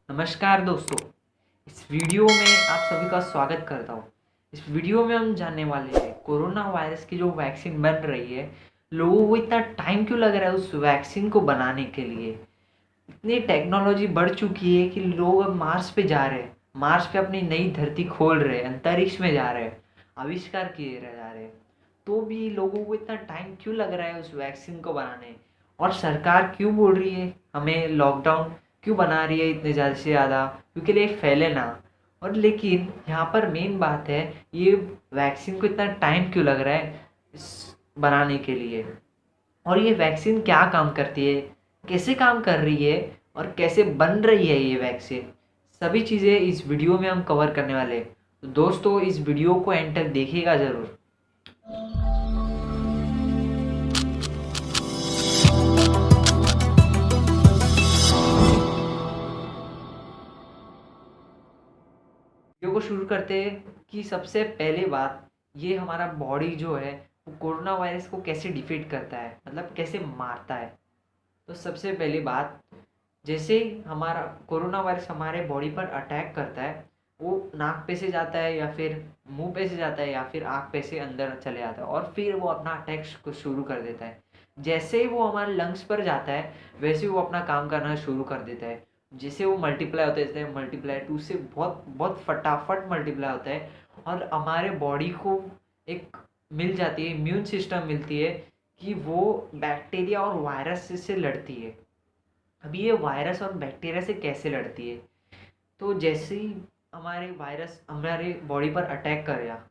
नमस्कार दोस्तों। इस वीडियो में आप सभी का स्वागत करता हूँ। इस वीडियो में हम जानने वाले हैं कोरोना वायरस की जो वैक्सीन बन रही है, लोगों को इतना टाइम क्यों लग रहा है उस वैक्सीन को बनाने के लिए। इतनी टेक्नोलॉजी बढ़ चुकी है कि लोग अब मार्स पे जा रहे हैं, मार्स पे अपनी नई धरती खोल रहे हैं, अंतरिक्ष में जा रहे हैं, आविष्कार किए जा रहे हैं। तो भी लोगों को इतना टाइम क्यों लग रहा है उस वैक्सीन को बनाने, और सरकार क्यों बोल रही है हमें लॉकडाउन क्यों बना रही है इतने ज़्यादा से ज़्यादा, क्योंकि ये फैले ना। और लेकिन यहाँ पर मेन बात है, ये वैक्सीन को इतना टाइम क्यों लग रहा है इस बनाने के लिए, और ये वैक्सीन क्या काम करती है, कैसे काम कर रही है, और कैसे बन रही है ये वैक्सीन। सभी चीज़ें इस वीडियो में हम कवर करने वाले हैं। तो दोस्तों इस वीडियो को एंड तक देखिएगा ज़रूर। वीडियो को शुरू करते हैं कि सबसे पहले बात, ये हमारा बॉडी जो है वो कोरोना वायरस को कैसे डिफीट करता है, मतलब कैसे मारता है। तो सबसे पहली बात, जैसे ही हमारा कोरोना वायरस हमारे बॉडी पर अटैक करता है, वो नाक पे से जाता है या फिर मुंह पे से जाता है या फिर आँख पे से अंदर चले जाता है, और फिर वो अपना अटैक को शुरू कर देता है। जैसे ही वो हमारे लंग्स पर जाता है, वैसे ही वो अपना काम करना शुरू कर देता है। जैसे वो मल्टीप्लाई होता है, जैसे मल्टीप्लाई टू से बहुत बहुत फटाफट मल्टीप्लाई होता है, और हमारे बॉडी को एक मिल जाती है, इम्यून सिस्टम मिलती है कि वो बैक्टीरिया और वायरस से लड़ती है। अब ये वायरस और बैक्टीरिया से कैसे लड़ती है, तो जैसे ही हमारे वायरस हमारे बॉडी पर अटैक करेगा,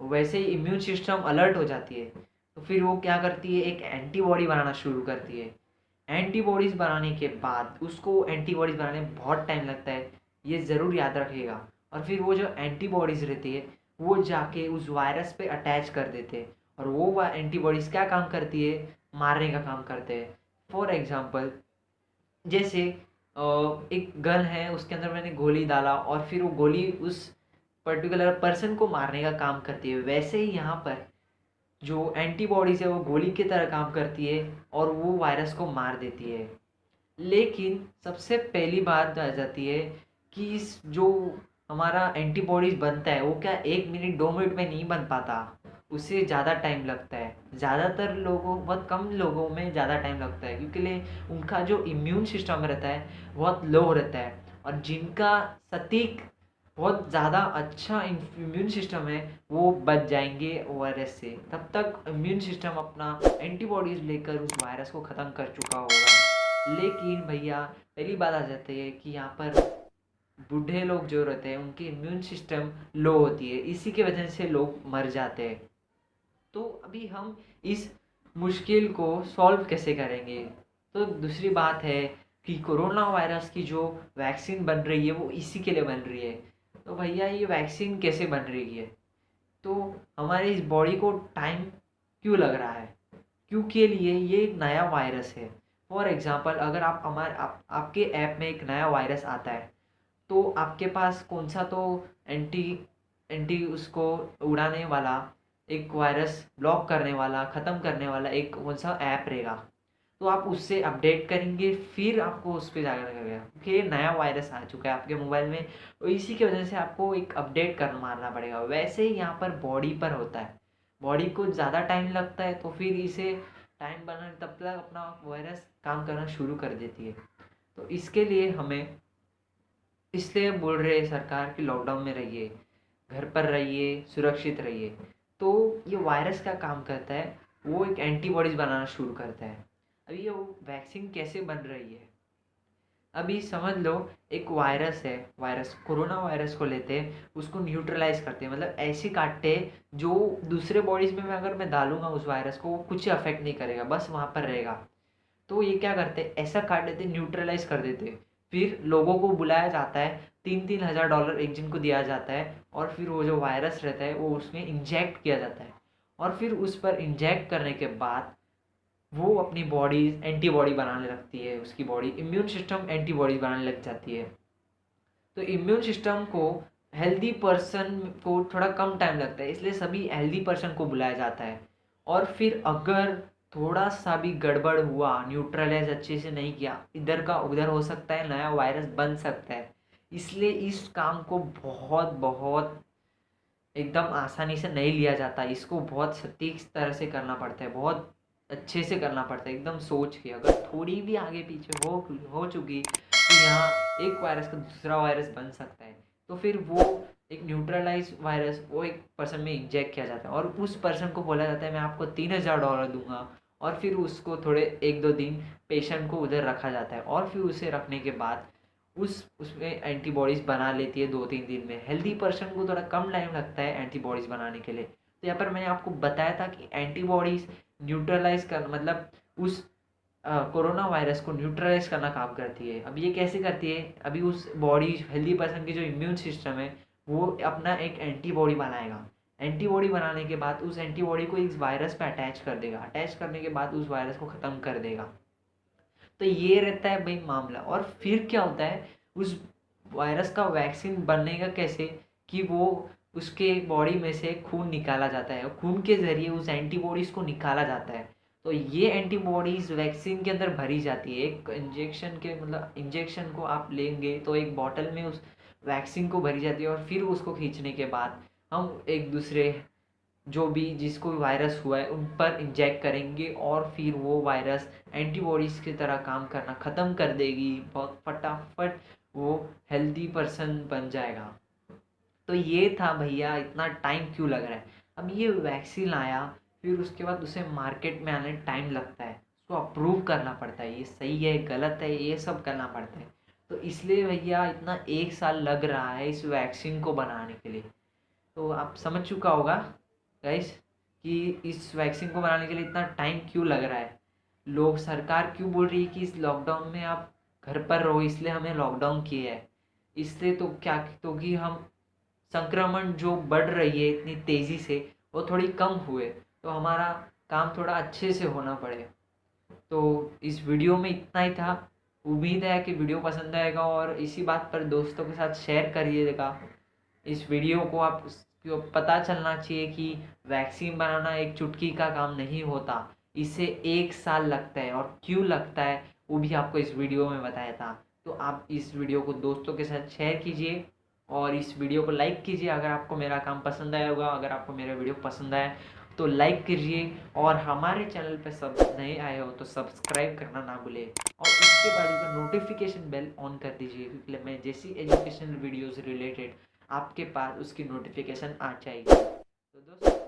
वैसे ही इम्यून सिस्टम अलर्ट हो जाती है। तो फिर वो क्या करती है, एक एंटीबॉडी बनाना शुरू करती है। एंटीबॉडीज़ बनाने के बाद, उसको एंटीबॉडीज़ बनाने में बहुत टाइम लगता है, ये ज़रूर याद रखिएगा। और फिर वो जो एंटीबॉडीज़ रहती है, वो जाके उस वायरस पे अटैच कर देते हैं, और वो एंटीबॉडीज़ क्या काम करती है, मारने का काम करते हैं। फॉर एग्ज़ाम्पल, जैसे एक गन है, उसके अंदर मैंने गोली डाला और फिर वो गोली उस पर्टिकुलर पर्सन को मारने का काम करती है, वैसे ही यहाँ पर जो एंटीबॉडीज़ है वो गोली की तरह काम करती है और वो वायरस को मार देती है। लेकिन सबसे पहली बात आ जाती है कि इस जो हमारा एंटीबॉडीज़ बनता है, वो क्या 1 मिनट 2 मिनट में नहीं बन पाता, उससे ज़्यादा टाइम लगता है। ज़्यादातर लोगों, बहुत कम लोगों में ज़्यादा टाइम लगता है, क्योंकि उनका जो इम्यून सिस्टम रहता है बहुत लो रहता है, और जिनका सटीक बहुत ज़्यादा अच्छा इम्यून सिस्टम है वो बच जाएंगे वायरस से। तब तक इम्यून सिस्टम अपना एंटीबॉडीज़ लेकर उस वायरस को ख़त्म कर चुका होगा। लेकिन भैया पहली बात आ जाती है कि यहाँ पर बूढ़े लोग जो रहते हैं उनकी इम्यून सिस्टम लो होती है, इसी के वजह से लोग मर जाते हैं। तो अभी हम इस मुश्किल को सॉल्व कैसे करेंगे। तो दूसरी बात है कि कोरोना वायरस की जो वैक्सीन बन रही है वो इसी के लिए बन रही है। तो भैया ये वैक्सीन कैसे बन रही है, तो हमारे इस बॉडी को टाइम क्यों लग रहा है, क्योंकि लिए ये एक नया वायरस है। फॉर एग्ज़ाम्पल, अगर आपके ऐप में एक नया वायरस आता है, तो आपके पास कौन सा तो एंटी एंटी उसको उड़ाने वाला, एक वायरस ब्लॉक करने वाला, ख़त्म करने वाला एक कौन सा ऐप रहेगा। तो आप उससे अपडेट करेंगे, फिर आपको उस पर जाकर लगेगा क्योंकि ये नया वायरस आ चुका है आपके मोबाइल में, तो इसी की वजह से आपको एक अपडेट कर मारना पड़ेगा। वैसे ही यहाँ पर बॉडी पर होता है, बॉडी को ज़्यादा टाइम लगता है, तो फिर इसे टाइम बनाने तब तक अपना वायरस काम करना शुरू कर देती है। तो इसके लिए हमें, इसलिए बोल रहे हैं सरकार कि लॉकडाउन में रहिए, घर पर रहिए, सुरक्षित रहिए। तो ये वायरस का काम करता है, वो एक एंटीबॉडीज़ बनाना शुरू करता है। अभी ये वो वैक्सीन कैसे बन रही है, अभी समझ लो एक वायरस है, वायरस कोरोना वायरस को लेते हैं, उसको न्यूट्रलाइज करते हैं, मतलब ऐसे काटते हैं जो दूसरे बॉडीज़ में मैं अगर मैं डालूंगा उस वायरस को, वो कुछ अफेक्ट नहीं करेगा, बस वहाँ पर रहेगा। तो ये क्या करते हैं, ऐसा काट देते, न्यूट्रलाइज कर देते। फिर लोगों को बुलाया जाता है, 3-3 हज़ार डॉलर एक जन को दिया जाता है, और फिर वो जो वायरस रहता है वो उसमें इंजेक्ट किया जाता है, और फिर उस पर इंजेक्ट करने के बाद वो अपनी बॉडी एंटीबॉडी बनाने लगती है, उसकी बॉडी इम्यून सिस्टम एंटीबॉडी बनाने लग जाती है। तो इम्यून सिस्टम को, हेल्दी पर्सन को थोड़ा कम टाइम लगता है, इसलिए सभी हेल्दी पर्सन को बुलाया जाता है। और फिर अगर थोड़ा सा भी गड़बड़ हुआ, न्यूट्रलाइज अच्छे से नहीं किया, इधर का उधर हो सकता है, नया वायरस बन सकता है। इसलिए इस काम को बहुत बहुत एकदम आसानी से नहीं लिया जाता, इसको बहुत सटीक तरह से करना पड़ता है, बहुत अच्छे से करना पड़ता है, एकदम सोच के। अगर थोड़ी भी आगे पीछे हो चुकी कि यहाँ एक वायरस का दूसरा वायरस बन सकता है, तो फिर वो एक न्यूट्रलाइज वायरस वो एक पर्सन में इंजेक्ट किया जाता है और उस पर्सन को बोला जाता है मैं आपको $3000 दूंगा। और फिर उसको थोड़े 1-2 दिन पेशेंट को उधर रखा जाता है और फिर उसे रखने के बाद उसमें एंटीबॉडीज़ बना लेती है 2-3 दिन में। हेल्दी पर्सन को थोड़ा कम टाइम लगता है एंटीबॉडीज़ बनाने के लिए। तो यहाँ पर मैंने आपको बताया था कि एंटीबॉडीज़ न्यूट्रलाइज कर मतलब उस कोरोना वायरस को न्यूट्रलाइज करना काम करती है। अब ये कैसे करती है, अभी उस बॉडी हेल्दी पर्सन की जो इम्यून सिस्टम है वो अपना एक एंटीबॉडी बनाएगा। एंटीबॉडी बनाने के बाद उस एंटीबॉडी को इस वायरस पे अटैच कर देगा, अटैच करने के बाद उस वायरस को ख़त्म कर देगा। तो ये रहता है भाई मामला। और फिर क्या होता है, उस वायरस का वैक्सीन बनने का कैसे कि वो उसके बॉडी में से खून निकाला जाता है और खून के ज़रिए उस एंटीबॉडीज़ को निकाला जाता है। तो ये एंटीबॉडीज़ वैक्सीन के अंदर भरी जाती है। एक इंजेक्शन के मतलब इंजेक्शन को आप लेंगे तो एक बॉटल में उस वैक्सीन को भरी जाती है और फिर उसको खींचने के बाद हम एक दूसरे जो भी जिसको भी वायरस हुआ है उन पर इंजेक्ट करेंगे और फिर वो वायरस एंटीबॉडीज़ की तरह काम करना ख़त्म कर देगी। बहुत फटाफट वो हेल्दी पर्सन बन जाएगा। तो ये था भैया, इतना टाइम क्यों लग रहा है। अब ये वैक्सीन आया, फिर उसके बाद उसे मार्केट में आने टाइम लगता है, उसको अप्रूव करना पड़ता है, ये सही है गलत है ये सब करना पड़ता है। तो इसलिए भैया इतना 1 साल लग रहा है इस वैक्सीन को बनाने के लिए। तो आप समझ चुका होगा गाइस कि इस वैक्सीन को बनाने के लिए इतना टाइम क्यों लग रहा है। लोग सरकार क्यों बोल रही है कि इस लॉकडाउन में आप घर पर रहो, इसलिए हमने लॉकडाउन किया है। इसलिए तो क्या तो कि हम संक्रमण जो बढ़ रही है इतनी तेज़ी से वो थोड़ी कम हुए, तो हमारा काम थोड़ा अच्छे से होना पड़े। तो इस वीडियो में इतना ही था। उम्मीद है कि वीडियो पसंद आएगा और इसी बात पर दोस्तों के साथ शेयर करिएगा। इस वीडियो को आप को पता चलना चाहिए कि वैक्सीन बनाना एक चुटकी का काम नहीं होता, इसे 1 साल लगता है और क्यों लगता है वो भी आपको इस वीडियो में बताया था। तो आप इस वीडियो को दोस्तों के साथ शेयर कीजिए और इस वीडियो को लाइक कीजिए अगर आपको मेरा काम पसंद आया होगा। अगर आपको मेरा वीडियो पसंद आया तो लाइक कीजिए और हमारे चैनल पर सब नए आए हो तो सब्सक्राइब करना ना भूलें और उसके बाद का नोटिफिकेशन बेल ऑन कर दीजिए, क्योंकि मैं जैसी एजुकेशनल वीडियोज़ रिलेटेड आपके पास उसकी नोटिफिकेशन आ जाएगी। तो दोस्तों